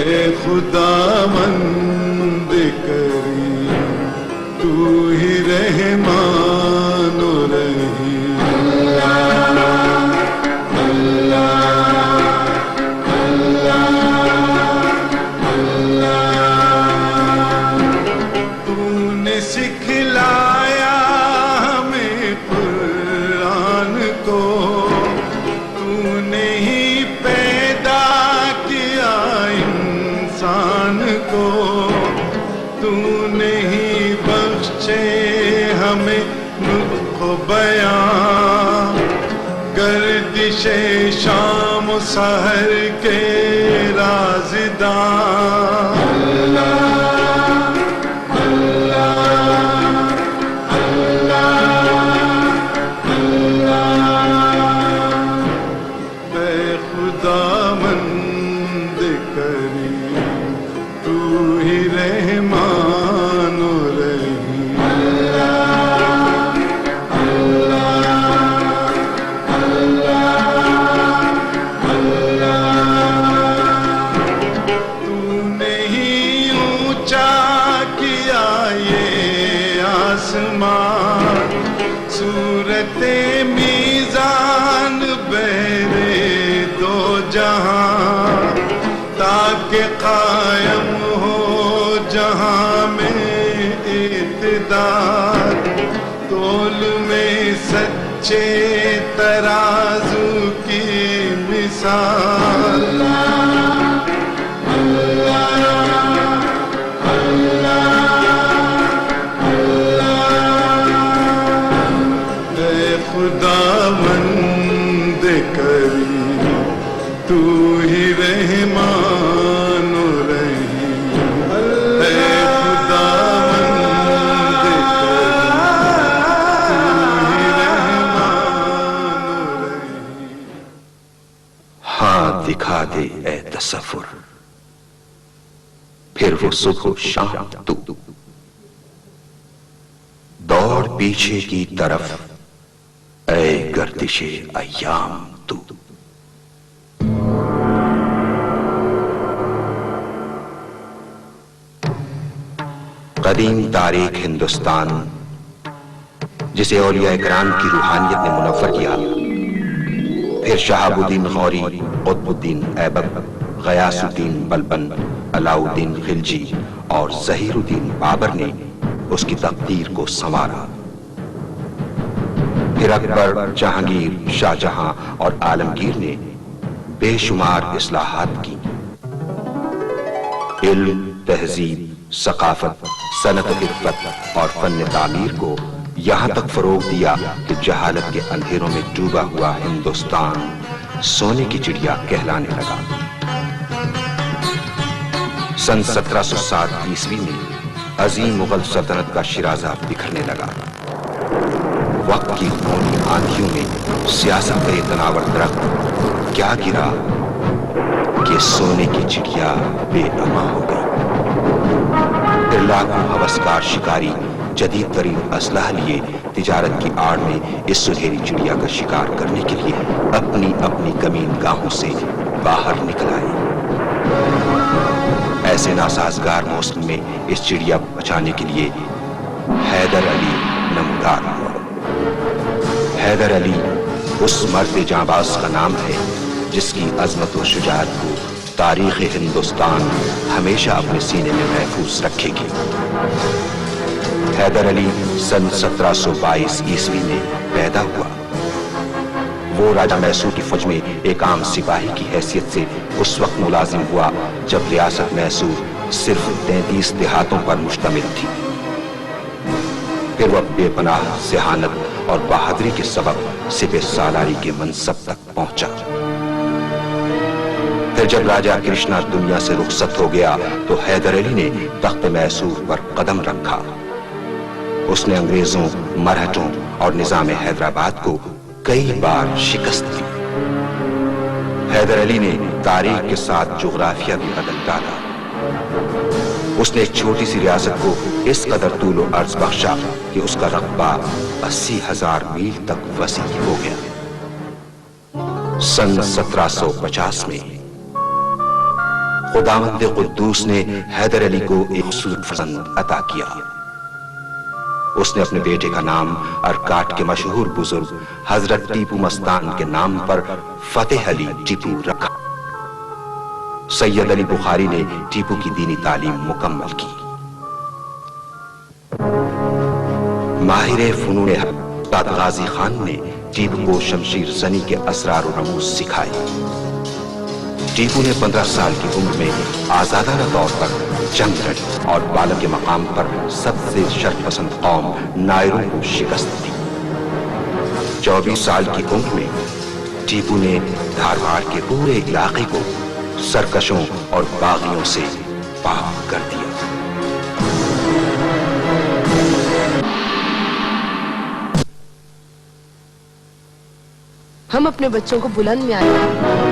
اے خداوند کریم تو ہی رحمان و رحیم. تو نے سکھلایا ہمیں قرآن کو، تو نے ہی پیدا کیا انسان کو، تو نے ہی بخشے ہمیں نطق و بیان، گردش شام و سحر کے رازداں. اے خداوند کریم تو ہی رحمان و رحیم. تو نے ہی اونچا کیا یہ آسمان، صورت میزان بہرے دو جہاں، تاکہ قائم ہو جہاں میں اقتدار، تول میں سچے ترازو کی مثال. اے خداوند کریم تو ہی رحمان و رحیم. اے خداوند کریم تو ہی رحمان و رحیم. ہاں دکھا دے اے تصور، پھر وہ صبح و شام تو دوڑ پیچھے کی طرف، اے گردش ایام تو. قدیم تاریخ ہندوستان جسے اولیاء کرام کی روحانیت نے منور کیا، پھر شہاب الدین غوری، قطب الدین ایبک، غیاث الدین بلبن، علاء الدین خلجی اور ظہیر الدین بابر نے اس کی تقدیر کو سنوارا. پھر اکبر، جہانگیر، شاہ جہاں اور عالمگیر نے بے شمار اصلاحات کی. علم، تہذیب، ثقافت، صنعت خدمت اور فن تعمیر کو یہاں تک فروغ دیا کہ جہالت کے اندھیروں میں ڈوبا ہوا ہندوستان سونے کی چڑیا کہلانے لگا. سن 1707 عیسوی میں عظیم مغل سلطنت کا شیرازہ بکھرنے لگا. وقت کی خونی آندھیوں میں سیاست کا یہ تناور درخت کیا گرا کہ سونے کی چڑیا بے امان ہو گئی. پھر لاکھوں ہوسکار شکاری جدید ترین اسلحہ لیے تجارت کی آڑ میں اس سنہری چڑیا کا شکار کرنے کے لیے اپنی اپنی کمین گاہوں سے باہر نکل آئے. ایسے ناسازگار موسم میں اس چڑیا کو بچانے کے لیے حیدر علی نمودار ہوا. حیدر علی اس مرد جانباز کا نام ہے جس کی عظمت و شجاعت کو تاریخ ہندوستان ہمیشہ اپنے سینے میں محفوظ رکھے گی. حیدر علی سن 1722 عیسوی میں پیدا ہوا. وہ راجہ میسور کی فوج میں ایک عام سپاہی کی حیثیت سے اس وقت ملازم ہوا جب ریاست میسور صرف 33 دیہاتوں پر مشتمل تھی. پھر وہ بے پناہ ذہانت اور بہادری کے سبب سپہ سالاری کے منصب تک پہنچا. پھر جب راجہ کرشنا دنیا سے رخصت ہو گیا تو حیدر علی نے تخت میسور پر قدم رکھا. اس نے انگریزوں، مرہٹوں اور نظام حیدرآباد کو کئی بار شکست دی. حیدر علی نے تاریخ کے ساتھ جغرافیہ بھی بدل ڈالا. اس نے ایک چھوٹی سی ریاست کو اس قدر طول و عرض بخشا کہ اس کا رقبہ 80,000 میل تک وسیع ہو گیا. سن 1750 میں خداوند قدوس نے حیدر علی کو ایک خوبصورت فرزند عطا کیا. اس نے اپنے بیٹے کا نام ارکاٹ کے مشہور بزرگ حضرت ٹیپو مستان کے نام پر فتح علی ٹیپو رکھا. سید علی بخاری نے ٹیپو کی دینی تعلیم مکمل کی. ماہر فنون استاد غازی خان نے ٹیپو کو شمشیر زنی کے اسرار و رموز سکھائے. ٹیپو نے 15 سال کی عمر میں آزادانہ طور پر جنگ لڑی اور بالغ کے مقام پر سب سے شرف پسند قوم نائروں کو شکست دی. 24 سال کی عمر میں ٹیپو نے دھارواڑ کے پورے علاقے کو سرکشوں اور باغیوں سے پاک کر دیا. ہم اپنے بچوں کو بلند میں آئے.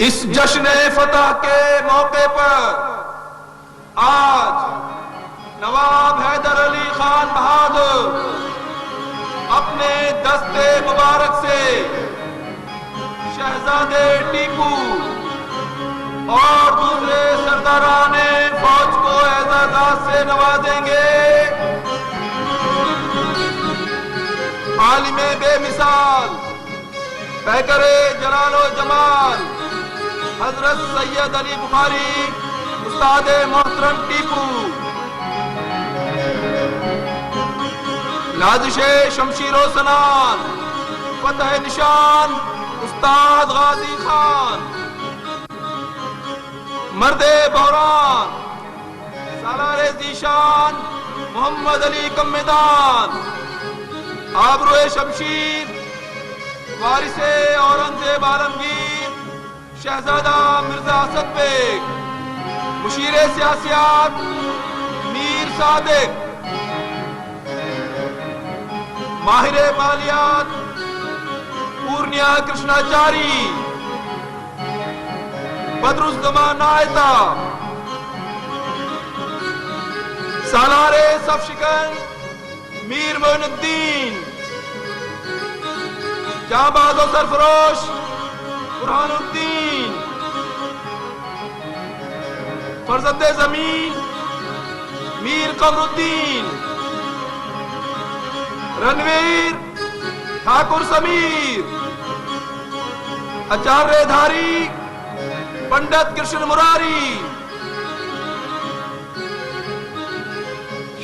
اس جشن فتح کے موقع پر آج نواب حیدر علی خان بہادر اپنے دستے مبارک سے شہزادے ٹیپو اور دوسرے سرداران فوج کو اعزازات سے نوازیں گے. عالم بے مثال پیکر جلال و جمال حضرت سید علی بخاری استاد محترم ٹیپو، نازش شمشیر و سنان فتح نشان استاد غازی خان، مرد بحران سالار ذیشان محمد علی کمدان، آبرو شمشیر وارث اورنگزیب عالمگیر شہزادہ مرزا اسد بیگ، مشیر سیاسیات میر صادق، ماہر مالیات پورنیا کرشناچاری، بدرالزمان نائتا، سالار صف شکن میر معین الدین، جانباز و سرفروش برہان الدین، فرزند زمین میر قمر الدین، رنویر ٹھاکر سمیر، آچاریہ دھاری پنڈت کرشن مراری،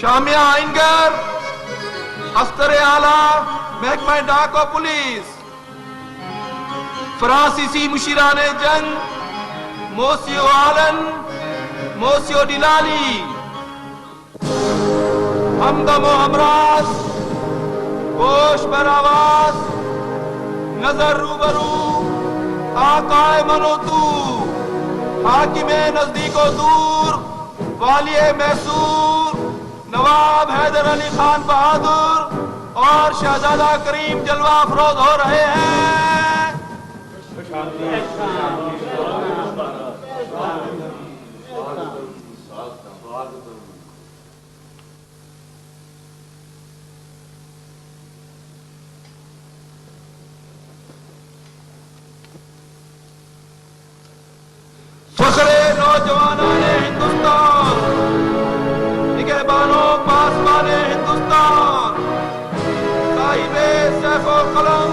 شامیہ آئینگر افسر اعلیٰ محکمہ ڈاک و پولیس، فرانسیسی مشیران جنگ موسیو آلن، موسیو ڈیلالی، ہمدم و ہمراز گوش بر آواز نظر روبرو آقائے منوتو، حاکم نزدیک و دور والی میسور نواب حیدر علی خان بہادر اور شہزادہ کریم جلوہ افروز ہو رہے ہیں. فخر نوجوانان ہندوستان، نگہبانوں پاسبان ہندوستان، صاحب سیف و قلم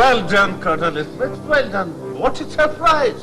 Well done, Colonel Smith. Well done. What a surprise.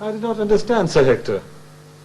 I did not understand, Sir Hector.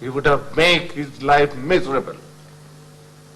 He would have made his life miserable.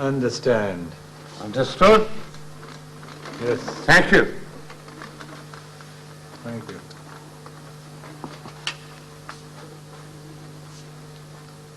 understand. Understood? Yes, Thank you. thank you.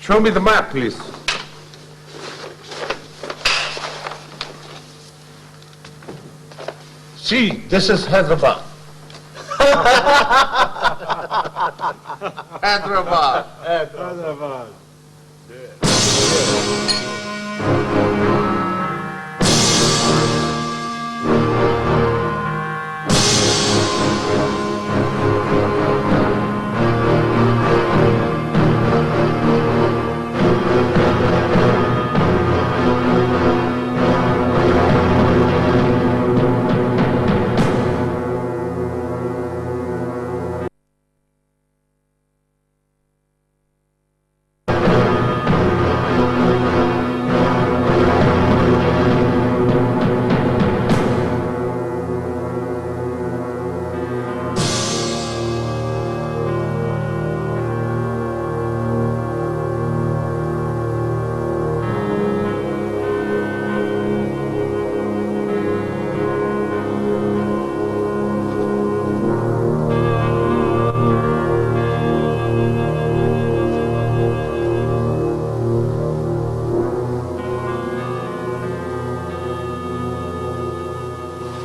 Show me the map, please. See, this is Hyderabad. Hyderabad. Hyderabad.